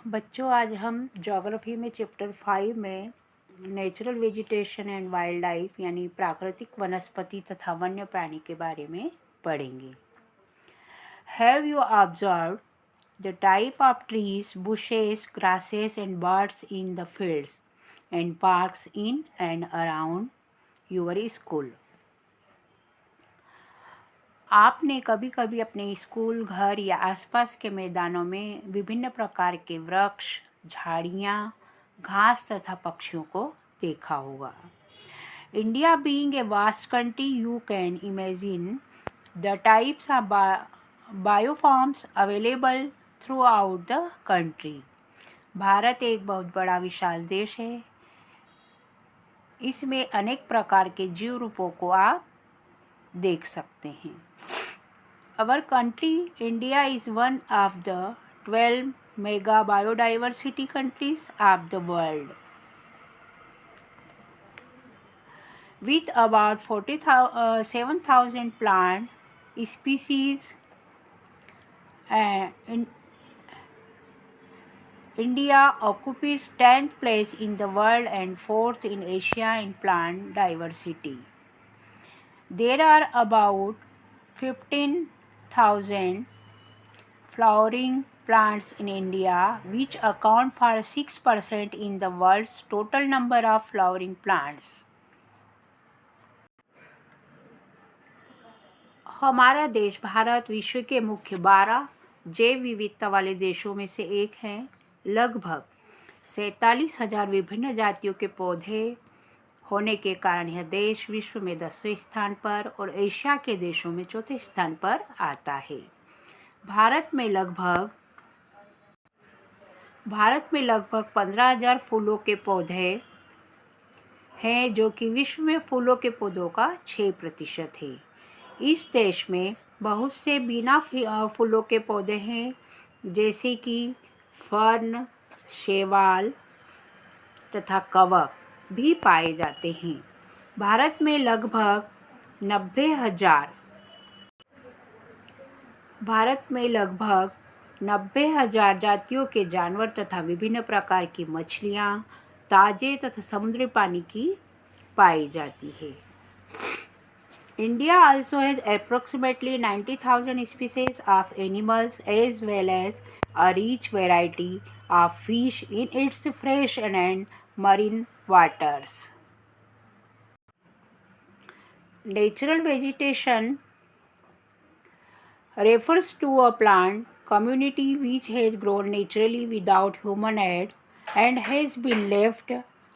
बच्चों, आज हम ज्योग्राफी में चैप्टर 5 में natural vegetation and wild life यानी प्राकृतिक वनस्पति तथा वन्य प्राणी के बारे में पढ़ेंगे। Have you observed the type of trees, bushes, grasses and birds in the fields and parks in and around your school? आपने कभी कभी अपने स्कूल, घर या आसपास के मैदानों में विभिन्न प्रकार के वृक्ष, झाड़ियाँ, घास तथा पक्षियों को देखा होगा। India being a vast country, you can imagine the types of bioforms available throughout the country. Bharat एक बहुत बड़ा विशाल देश है। इसमें अनेक प्रकार के जीव रूपों को आप देख सकते हैं। Our country, India, is one of the 12 mega biodiversity countries of the world. With about 7,000 plant species, India occupies 10th place in the world and 4th in Asia in plant diversity. There are about 15,000 flowering plants in India, which account for 6% in the world's total number of flowering plants. हमारा देश भारत विश्व के मुख्य 12 जैव विविधता वाले देशों में से एक है। लगभग 47,000 विभिन्न जातियों के पौधे होने के कारण यह देश विश्व में 10वें स्थान पर और एशिया के देशों में 4थे स्थान पर आता है। भारत में लगभग 15,000 फूलों के पौधे हैं, जो कि विश्व में फूलों के पौधों का 6% है। इस देश में बहुत से बिना फूलों के पौधे हैं, जैसे कि फर्न, शैवाल तथा कवक भी पाए जाते हैं। भारत में लगभग 90,000 जातियों के जानवर तथा विभिन्न प्रकार की मछलियाँ ताजे तथा समुद्री पानी की पाई जाती है। India also has approximately 90,000 species of animals as well as a rich variety of fish in its fresh and marine waters. Natural vegetation refers to a plant community which has grown naturally without human aid and has been left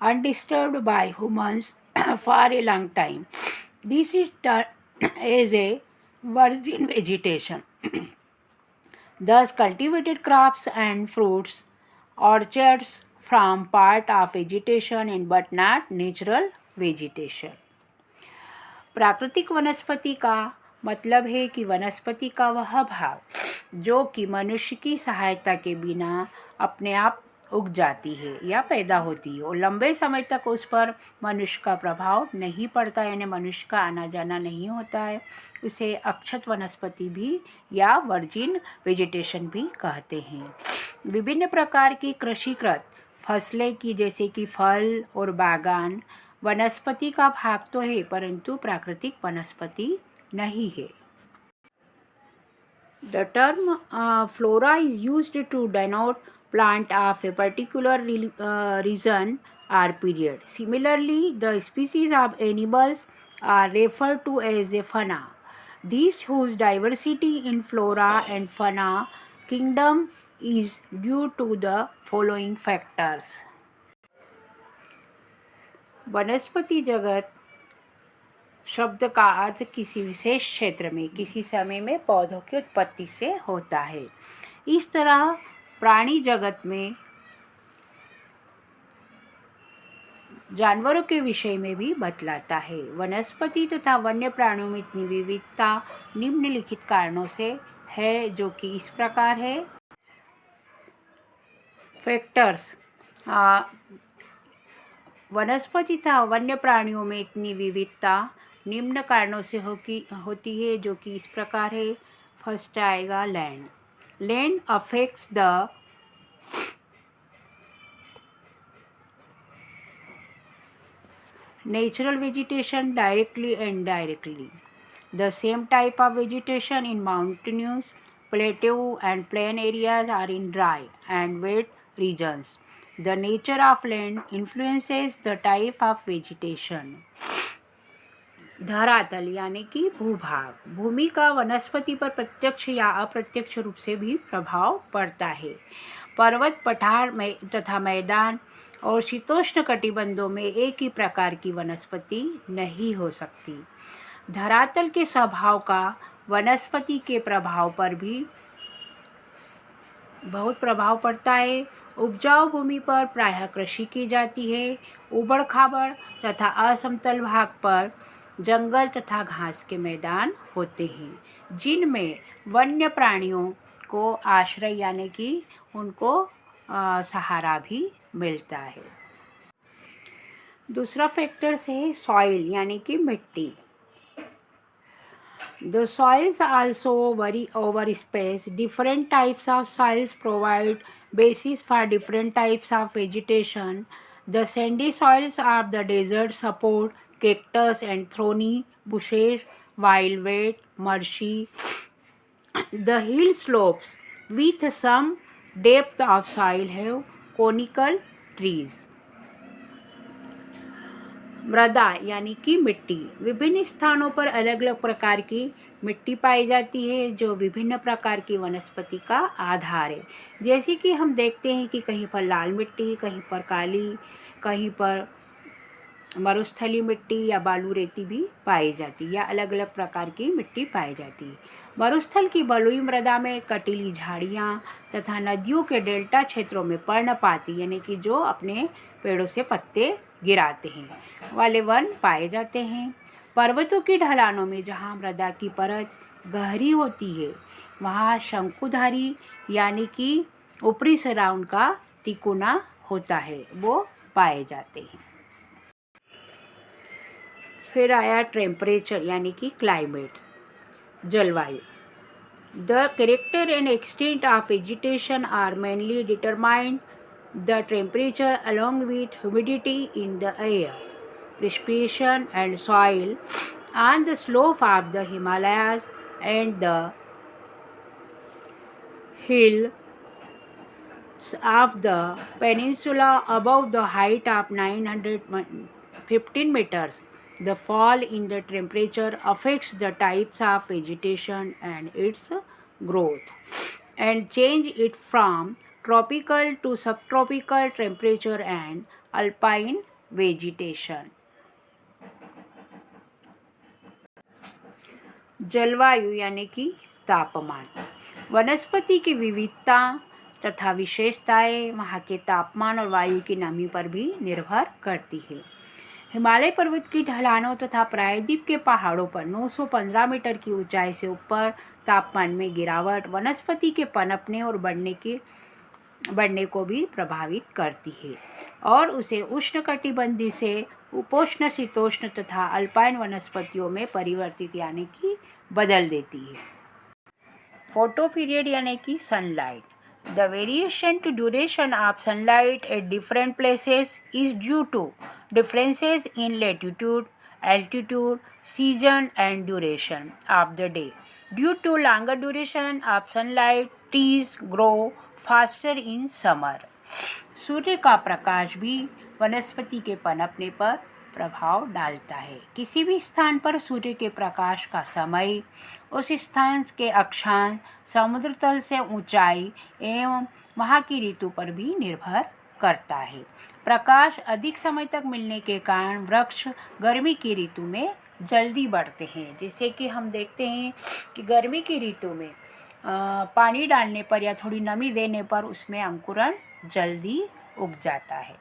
undisturbed by humans for a long time. This is termed as a virgin vegetation. Thus, cultivated crops and fruits, orchards form part of vegetation and but not natural vegetation. प्राकृतिक वनस्पति का मतलब है कि वनस्पति का वह भाग जो कि मनुष्य की सहायता के बिना अपने आप उग जाती है या पैदा होती है और लंबे समय तक उस पर मनुष्य का प्रभाव नहीं पड़ता, यानी मनुष्य का आना जाना नहीं होता है। उसे अक्षत वनस्पति भी या वर्जिन वेजिटेशन भी कहते हैं। विभिन्न प्रकार की कृषिकृत फसलें की जैसे कि फल और बागान वनस्पति का भाग तो है, परंतु प्राकृतिक वनस्पति नहीं है। The term flora is used to denote plant of a particular region or period. Similarly, the species of animals are referred to as a fauna. These whose diversity in flora and fauna kingdom is due to the following factors. वनस्पति जगत शब्द का अर्थ किसी विशेष क्षेत्र में किसी समय में पौधों की उत्पत्ति से होता है। इस तरह प्राणी जगत में जानवरों के विषय में भी बतलाता है। वनस्पति तथा वन्य प्राणियों में इतनी विविधता निम्नलिखित कारणों से है, जो कि इस प्रकार है। फैक्टर्स, वनस्पति तथा वन्य प्राणियों में इतनी विविधता निम्न कारणों से होती है, जो कि इस प्रकार है। फर्स्ट आएगा land. Land affects the natural vegetation directly and indirectly. The same type of vegetation in mountainous, plateau, and plain areas are in dry and wet regions. The nature of land influences the type of vegetation. धरातल यानी कि भूभाग, भूमि का वनस्पति पर प्रत्यक्ष या अप्रत्यक्ष रूप से भी प्रभाव पड़ता है। पर्वत, पठार में तथा मैदान और शीतोष्ण कटिबंधों में एक ही प्रकार की वनस्पति नहीं हो सकती। धरातल के स्वभाव का वनस्पति के प्रभाव पर भी बहुत प्रभाव पड़ता है। उपजाऊ भूमि पर प्रायः कृषि की जाती है। उबड़ खाबड़ तथा असमतल भाग पर जंगल तथा घास के मैदान होते हैं, जिनमें वन्य प्राणियों को आश्रय यानी कि उनको सहारा भी मिलता है। दूसरा फैक्टर्स है सॉइल यानी कि मिट्टी। The soils also vary over space. Different types of soils provide basis for different types of vegetation. The sandy soils of the desert support cactus and thorny bushes, while wet, marshy, the hill slopes with some depth of soil have conical trees. मृदा यानी कि मिट्टी, विभिन्न स्थानों पर अलग अलग प्रकार की मिट्टी पाई जाती है जो विभिन्न प्रकार की वनस्पति का आधार है। जैसे कि हम देखते हैं कि कहीं पर लाल मिट्टी, कहीं पर काली, कहीं पर मरुस्थली मिट्टी या बालू रेती भी पाई जाती है या अलग अलग प्रकार की मिट्टी पाई जाती है। मरुस्थल की बलुई मृदा में कटीली झाड़ियाँ तथा नदियों के डेल्टा क्षेत्रों में पर्णपाती यानी कि जो अपने पेड़ों से पत्ते गिराते हैं वाले वन पाए जाते हैं। पर्वतों की ढलानों में जहाँ मृदा की परत गहरी होती है वहाँ शंकुधारी यानी कि ऊपरी सराउंड का तिकोना होता है, वो पाए जाते हैं। फिर आया टेम्परेचर यानी कि क्लाइमेट, जलवायु। The character and extent of vegetation are mainly determined the temperature along with humidity in the air, precipitation and soil on the slope of the Himalayas and the hills of the peninsula above the height of 915 meters. The fall in the temperature affects the types of vegetation and its growth and change it from tropical to subtropical temperature and alpine vegetation. जलवायु यानी कि तापमान, वनस्पति की विविधता तथा विशेषताएं वहाँ के तापमान और वायु की नमी पर भी निर्भर करती है। हिमालय पर्वत की ढलानों तथा प्रायद्वीप के पहाड़ों पर 915 मीटर की ऊंचाई से ऊपर तापमान में गिरावट वनस्पति के पनपने और बढ़ने को भी प्रभावित करती है और उसे उष्णकटिबंधीय से उपोष्ण, शीतोष्ण तथा अल्पाइन वनस्पतियों में परिवर्तित यानी कि बदल देती है। फोटो पीरियड यानी कि sunlight, the variation to duration of sunlight at different places is due to differences in latitude, altitude, season and duration of the day. Due to longer duration of sunlight, trees grow faster in summer. सूर्य का प्रकाश भी वनस्पति के पनपने पर प्रभाव डालता है। किसी भी स्थान पर सूर्य के प्रकाश का समय उस स्थान के अक्षांश, समुद्र तल से ऊंचाई एवं वहाँ की ऋतु पर भी निर्भर करता है। प्रकाश अधिक समय तक मिलने के कारण वृक्ष गर्मी की ऋतु में जल्दी बढ़ते हैं। जैसे कि हम देखते हैं कि गर्मी की ऋतु में पानी डालने पर या थोड़ी नमी देने पर उसमें अंकुरण जल्दी उग जाता है।